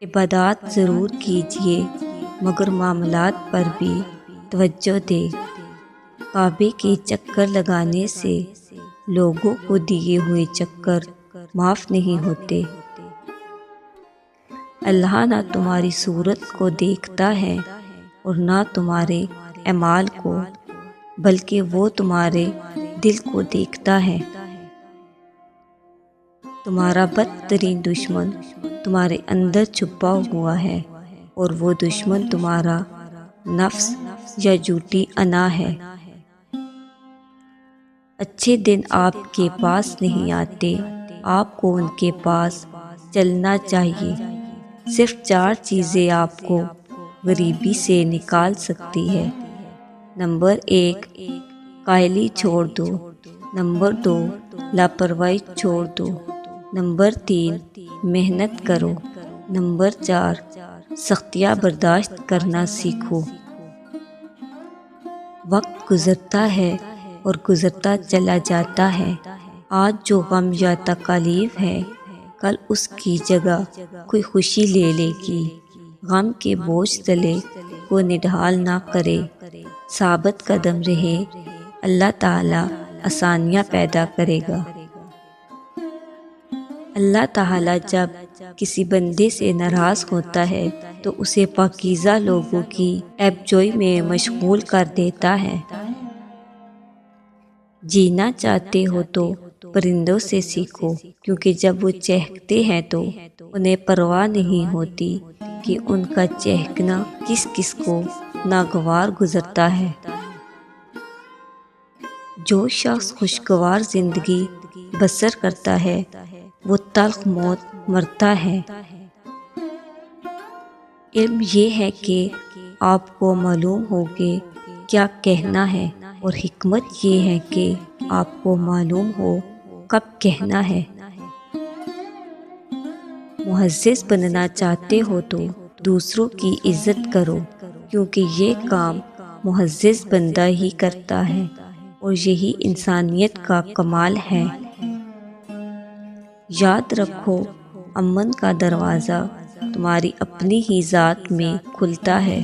عبادات ضرور کیجیے مگر معاملات پر بھی توجہ دیں۔ کعبے کے چکر لگانے سے لوگوں کو دیے ہوئے چکر معاف نہیں ہوتے۔ اللہ نہ تمہاری صورت کو دیکھتا ہے اور نہ تمہارے اعمال کو، بلکہ وہ تمہارے دل کو دیکھتا ہے۔ تمہارا بدترین دشمن تمہارے اندر چھپا ہوا ہے، اور وہ دشمن تمہارا نفس یا جھوٹی انا ہے۔ اچھے دن آپ کے پاس نہیں آتے، آپ کو ان کے پاس چلنا چاہیے۔ صرف 4 چیزیں آپ کو غریبی سے نکال سکتی ہے۔ نمبر 1، کاہلی چھوڑ دو۔ نمبر 2، لاپرواہی چھوڑ دو۔ نمبر 3، محنت کرو۔ نمبر 4، سختیاں برداشت کرنا سیکھو۔ وقت گزرتا ہے اور گزرتا چلا جاتا ہے۔ آج جو غم یا تکلیف ہے، کل اس کی جگہ کوئی خوشی لے لے گی۔ غم کے بوجھ تلے کو نڈھال نہ کرے، ثابت قدم رہے، اللہ تعالیٰ آسانیاں پیدا کرے گا۔ اللہ تعالیٰ جب کسی بندے سے ناراض ہوتا ہے تو اسے پاکیزہ لوگوں کی عیب جوئی میں مشغول کر دیتا ہے۔ جینا چاہتے ہو تو پرندوں سے سیکھو، کیونکہ جب وہ چہکتے ہیں تو انہیں پرواہ نہیں ہوتی کہ ان کا چہکنا کس کس کو ناگوار گزرتا ہے۔ جو شخص خوشگوار زندگی بسر کرتا ہے وہ تلخ موت مرتا ہے۔ علم یہ ہے کہ آپ کو معلوم ہو کہ کیا کہنا ہے، اور حکمت یہ ہے کہ آپ کو معلوم ہو کب کہنا ہے۔ معزز بننا چاہتے ہو تو دوسروں کی عزت کرو، کیونکہ یہ کام معزز بندہ ہی کرتا ہے، اور یہی انسانیت کا کمال ہے۔ یاد رکھو، امن کا دروازہ تمہاری اپنی ہی ذات میں کھلتا ہے۔